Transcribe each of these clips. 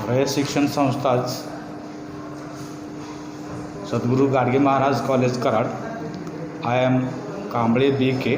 Rayat Shikshan Sanstha Sadguru Gadge Maharaj college Karad. I am Kamble B.K.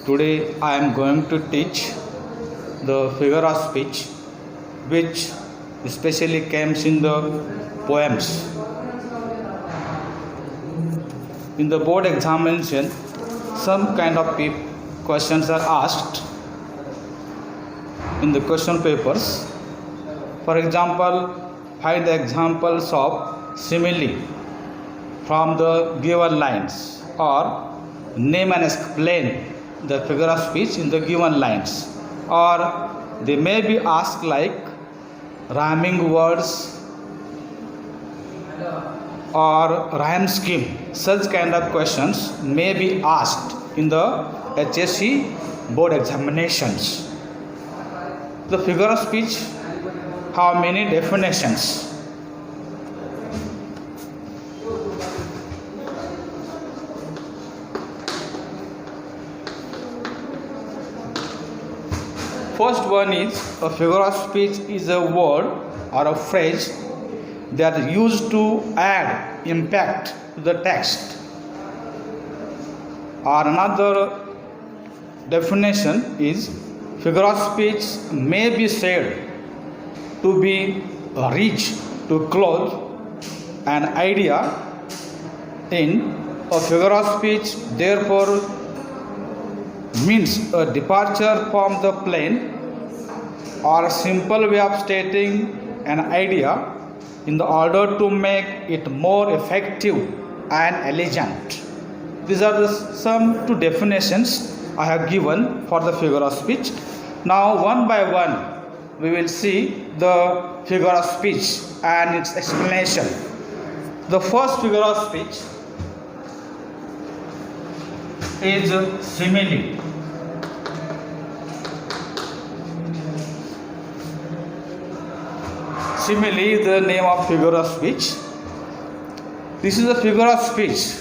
Today I am going to teach the figure of speech which especially comes in the poems. In the board examination, some kind of questions are asked in the question papers. For example, find the examples of simile from the given lines, or name and explain the figure of speech in the given lines, or they may be asked like rhyming words or rhyme scheme. Such kind of questions may be asked in the HSC board examinations. The figure of speech have many definitions. First one is a figure of speech is a word or a phrase that is used to add impact to the text. Or another definition is figure of speech may be said to be reach to clothe an idea in a figure of speech, therefore means a departure from the plain or a simple way of stating an idea in the order to make it more effective and elegant. These are some two definitions I have given for the figure of speech. Now one by one we will see the figure of speech and its explanation. The first figure of speech is simile. Simile is the name of figure of speech. This is a figure of speech.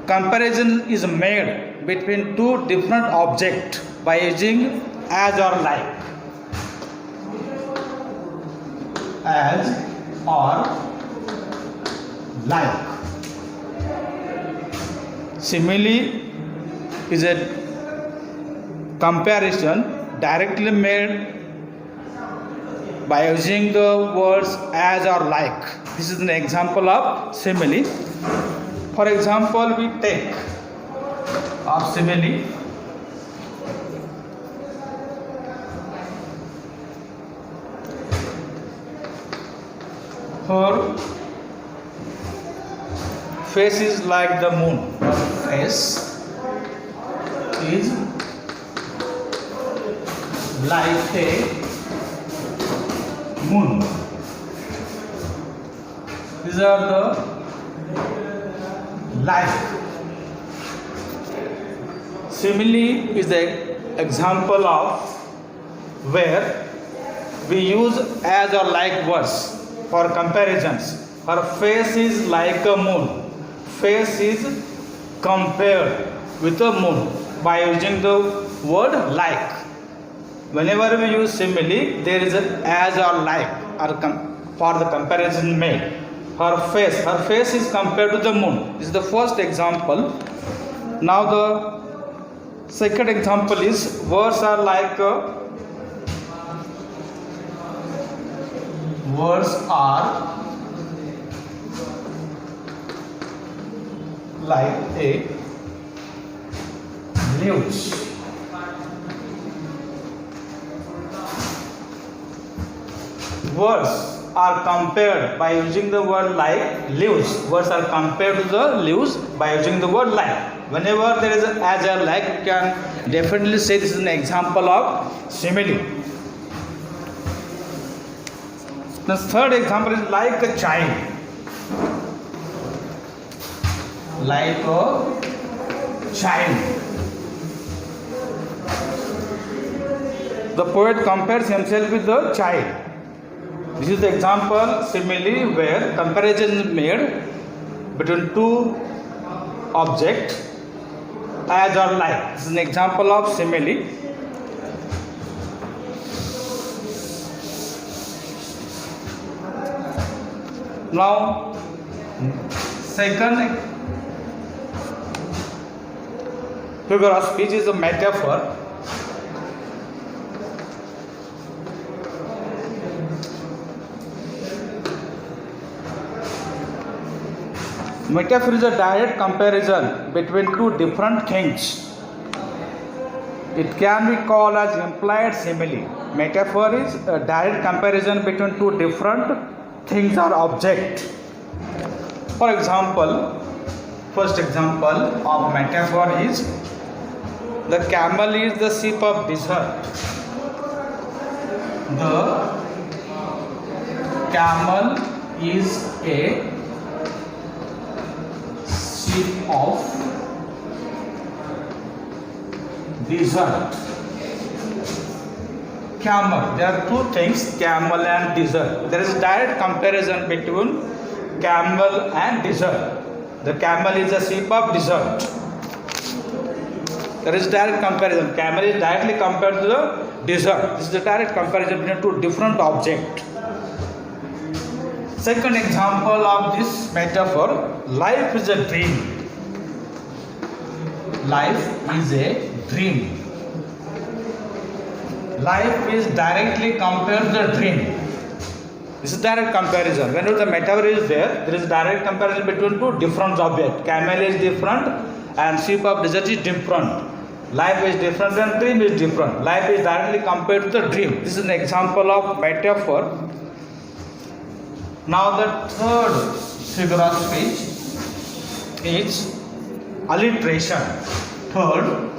Comparison is made between two different objects by using as or like. As or like. Simile is a comparison directly made by using the words as or like. This is an example of simile. For example, we take of simile. Her face is like the moon. Her face is like a moon. These are the like. Simile is the example of where we use as or like words for comparisons. Her face is like a moon. Face is compared with a moon by using the word like. Whenever we use simile, there is an as or like for the comparison made. Her face is compared to the moon. This is the first example. Now the second example is words are like a leaves. Words are compared by using the word like leaves. Words are compared to the leaves by using the word like. Whenever there is an as or like, you can definitely say this is an example of simile. The third example is like a child. Like a child. The poet compares himself with the child. This is the example simile where comparison is made between two objects as or like. This is an example of simile. Now, second figure of speech is a metaphor. Metaphor is a direct comparison between two different things. It can be called as implied simile. Metaphor is a direct comparison between two different things or objects. For example, first example of metaphor is the camel is the sheep of desert. The camel is a sheep of desert. Camel. There are two things, camel and desert. There is a direct comparison between camel and desert. The camel is a sheep of desert. There is direct comparison. Camel is directly compared to the desert. This is the direct comparison between two different objects. Second example of this metaphor, life is a dream. Life is a dream. Life is directly compared to the dream. This is direct comparison. Whenever the metaphor is there is direct comparison between two different objects. Camel is different and sheep of desert is different. Life is different and dream is different. Life is directly compared to the dream. This is an example of metaphor. Now the third figure of speech is alliteration. Third,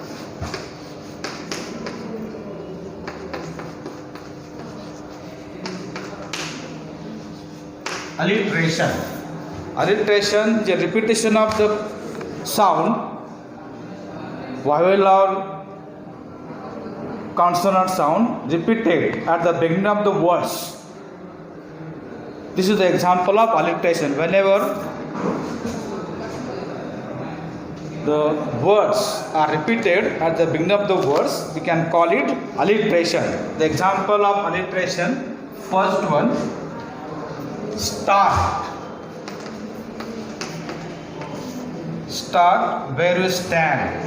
alliteration. Alliteration is a repetition of the sound, vowel or consonant sound repeated at the beginning of the words. This is the example of alliteration. Whenever the words are repeated at the beginning of the words, we can call it alliteration. The example of alliteration, first one, start. Start, where you stand.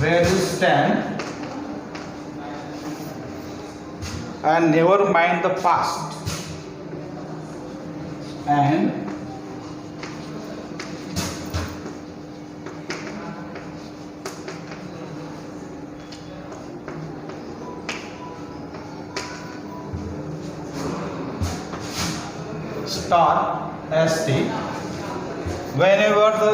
Where you stand. And never mind the past. And start, st. Whenever the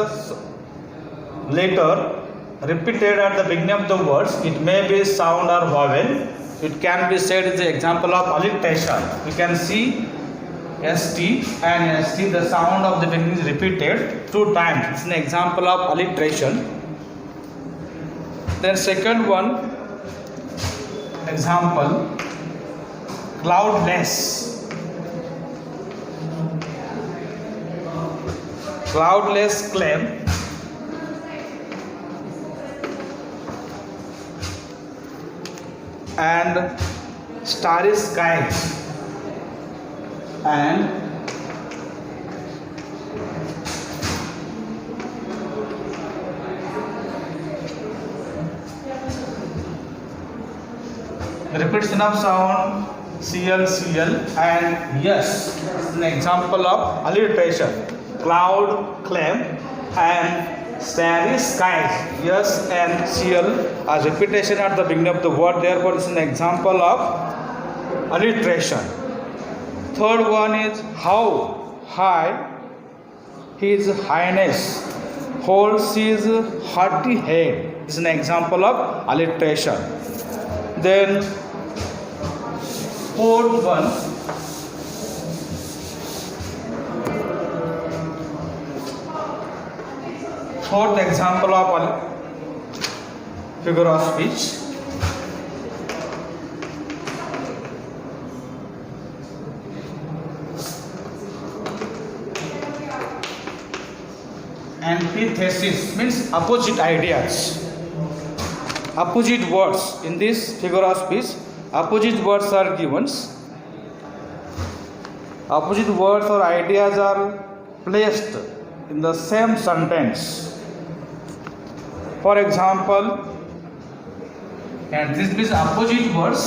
letter repeated at the beginning of the words, it may be sound or vowel. It can be said as the example of alliteration. You can see st and st, the sound of the beginning is repeated 2 times. It's an example of alliteration. Then second one, example, cloudless. Cloudless claim. And starry skies. And repetition of sound cl and yes. This is an example of alliteration. Cloud, claim, and starry skies. Yes and cl as repetition at the beginning of the word. Therefore, this is an example of alliteration. Third one is how high His Highness holds his haughty head. This is an example of alliteration. Then fourth one, fourth example of figure of speech. Antithesis means opposite ideas, opposite words. In this figure of speech, opposite words are given. opposite words or ideas are placed in the same sentence. For example, and this means opposite words.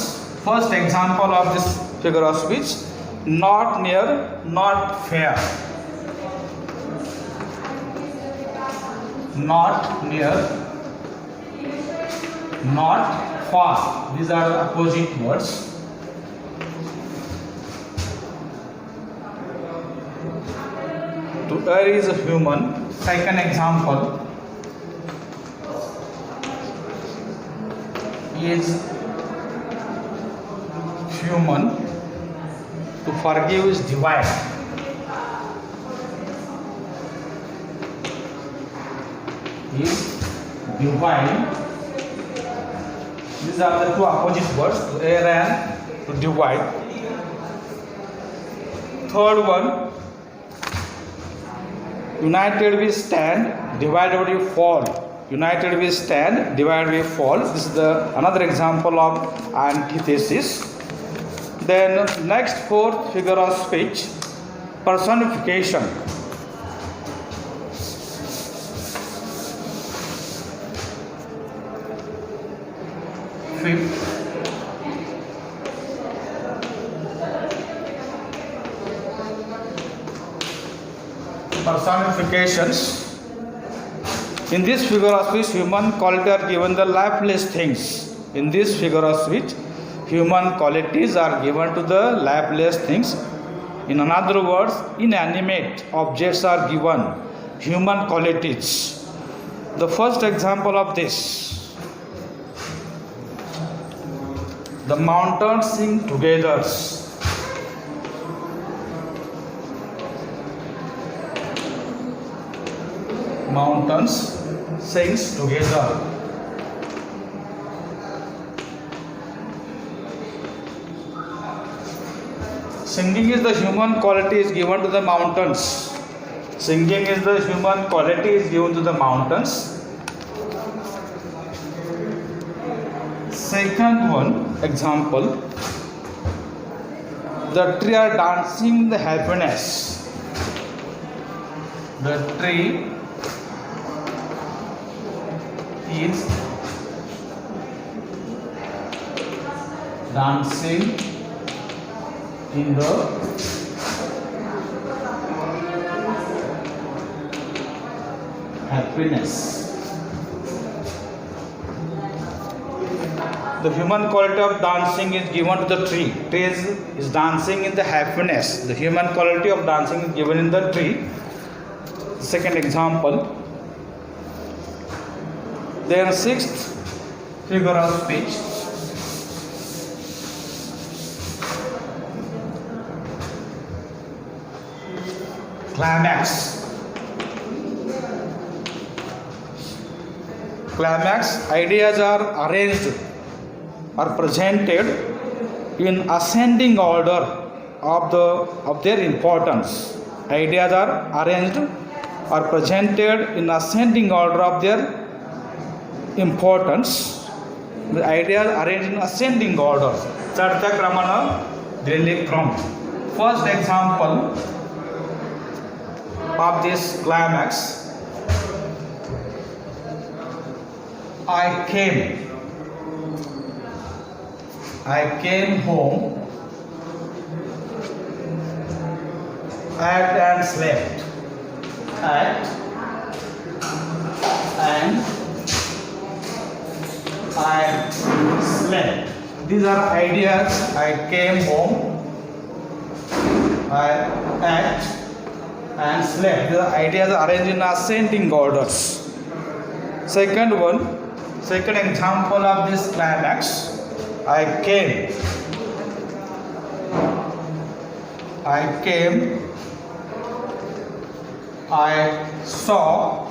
First example of this figure of speech: not near, not fair. Not near, not far. These are opposite words. To err is a human. Second example is human. To forgive is divine. Is divine. These are the two opposite words: to err and to divide. Third one, united we stand, divided we fall. United we stand, divided we fall. This is the another example of antithesis. Then next fourth figure of speech, personification. Fifth, personifications. In this figure of speech, human qualities are given the lifeless things. In this figure of speech, human qualities are given to the lifeless things. In other words, inanimate objects are given human qualities. The first example of this: the mountains sing together. Mountains sings together. Singing is the human quality is given to the mountains. Singing is the human quality is given to the mountains. Second one example: the tree are dancing the happiness. The tree is dancing in the happiness. The human quality of dancing is given to the tree. Tree is dancing in the happiness. The human quality of dancing is given in the tree. Second example. Then sixth figure of speech, climax. Climax, ideas are arranged or presented in ascending order of their importance. Ideas are arranged or presented in ascending order of their importance. The ideas arranged in ascending order. चढत्या क्रमानं दिलेले क्रम. First example of this climax: I came home, ate and slept. Ate and I slept. These are ideas. I came home, I ate and slept. These are ideas arranged in ascending orders. Second example of this climax: I came, I saw,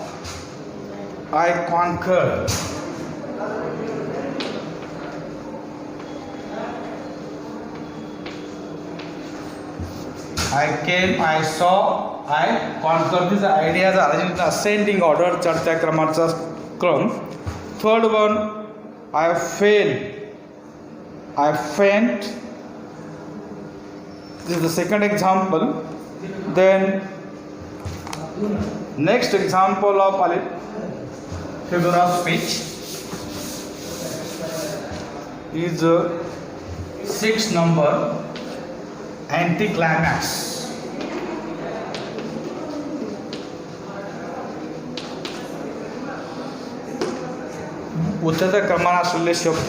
I conquered. I came, I saw, I conquered. These ideas are arranged in ascending order. चढत्या क्रमाचा क्रम. Third one, I faint. This This is the second example. Then next example of figure of speech is 6 number anticlimax. उतरत्या क्रमाने असलेले शब्द.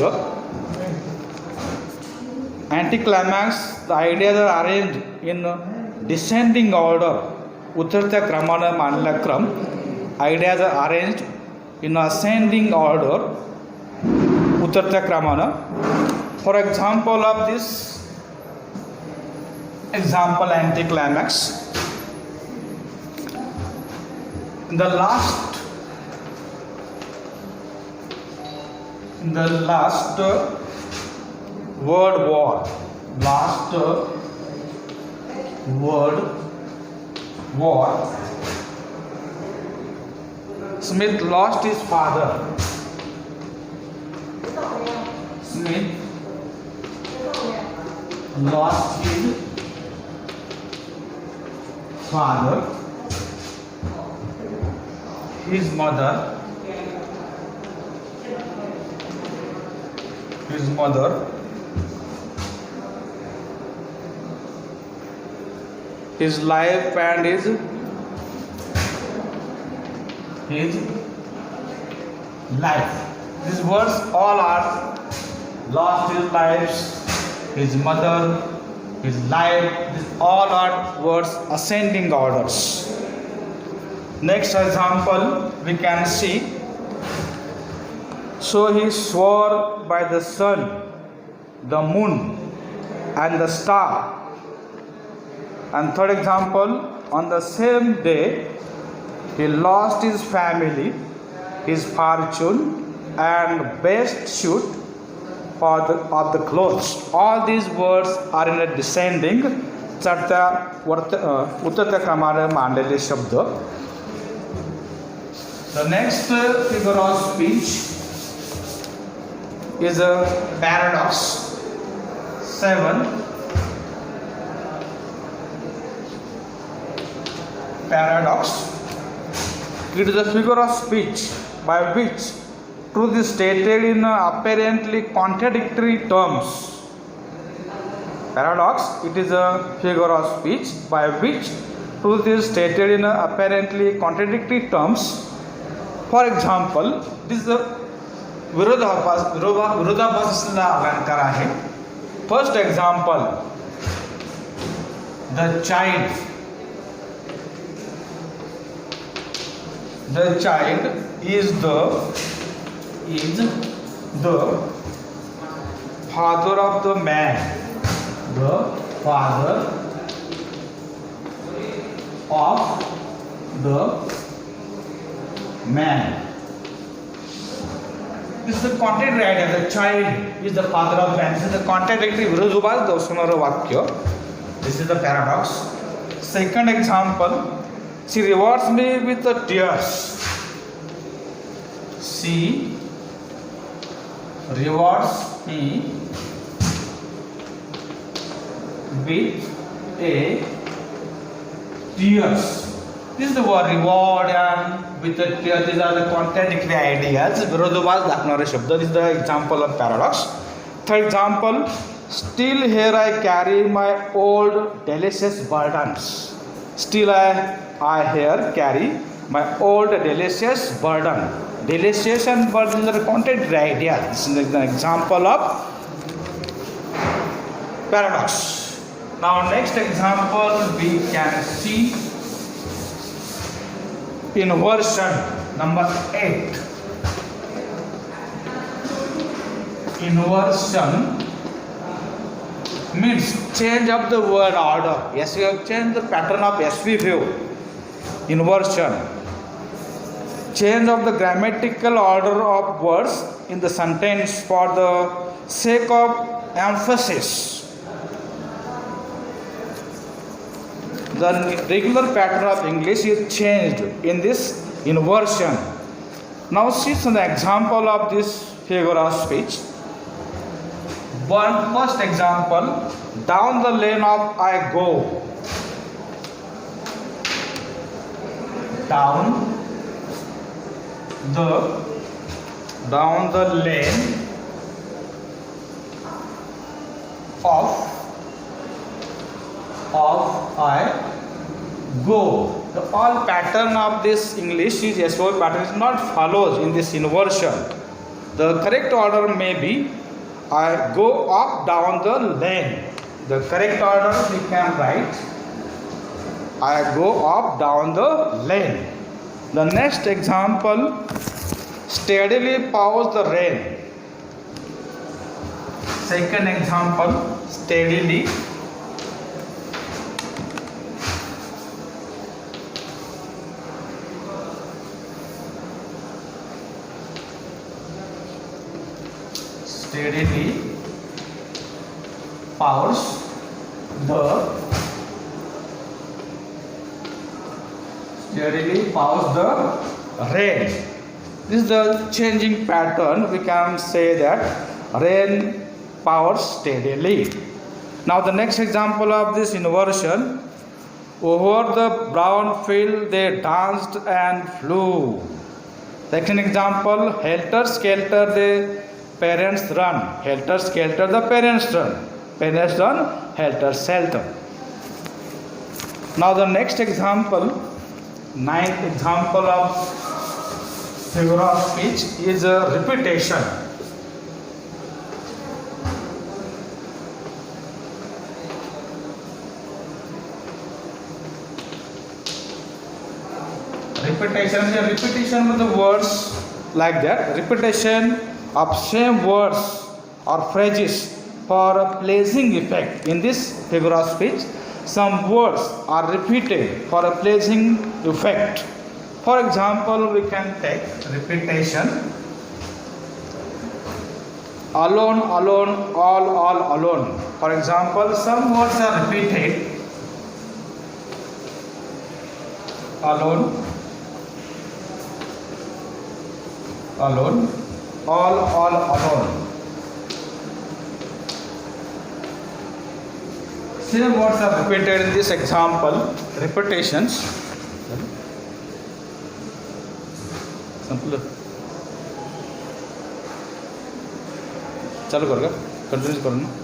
Anticlimax, the ideas are arranged in descending order. उतरत्या क्रमाने मांडलेला क्रम. Ideas are arranged in ascending order. उतरत्या क्रमाने. For example of this example anticlimax, the last word war. Last word war. Smith lost his father. Smith lost his father, his mother, his life and his life. These words all are lost his lives, his mother, his life. These all are words ascending orders. Next example we can see. So he swore by the sun, the moon, and the star. And third example, on the same day, he lost his family, his fortune, and best suit of the clothes. All these words are in a descending, उतरत्या क्रमाने मांडलेले शब्द. The next figure of speech is a paradox. 7. Paradox. It is a figure of speech by which truth is stated in apparently contradictory terms. Paradox. It is a figure of speech by which truth is stated in apparently contradictory terms. For example, this is a विरोधाभासाला अलंकार आहे. First example, the child is the father of the man. The father of the man. This is the contradictory idea. The child is the father of man. This is the contradictory विरोधाभास दर्शवणारं वाक्य. This is the paradox. Second example, she rewards me with the tears. She rewards me with a tears. This is the word reward and with the tears. These are the contradictory ideas. विरोधाभास दाखवणारे शब्द. This is the example of paradox. Third example, still here I carry my old delicious burdens. Still I here carry my old delicious burden. Delicious and burden are contradictory ideas. This is an example of paradox. Now next example we can see inversion, number 8. Inversion means change of the word order. Yes, we have changed the pattern of SV view. Inversion, change of the grammatical order of words in the sentence for the sake of emphasis. The regular pattern of English is changed in this inversion. Now see some example of this figure of speech. One first example, down the lane of I go. Down the lane of I go. The all pattern of this English is SOV pattern is not follows in this inversion. The correct order may be I go up down the lane. The correct order we can write I go up down the lane. The next example, steadily pours the rain. Second example, steadily pours the rain. This is the changing pattern. We can say that rain pours steadily. Now the next example of this inversion, over the brown field they danced and flew. Second example, helter skelter the parents run. Helter skelter the parents run. Parents run, helter skelter. Now the next example, ninth example of figure of speech is a repetition. Repetition of the words like that. Repetition of same words or phrases for a pleasing effect. In this figure of speech, some words are repeated for a pleasing effect. For example, we can take repetition. Alone, alone, all alone. For example, some words are repeated. Alone, alone, all alone. Same words are repeated in this example. Repetitions. Simple. चालू करो, continue करो ना.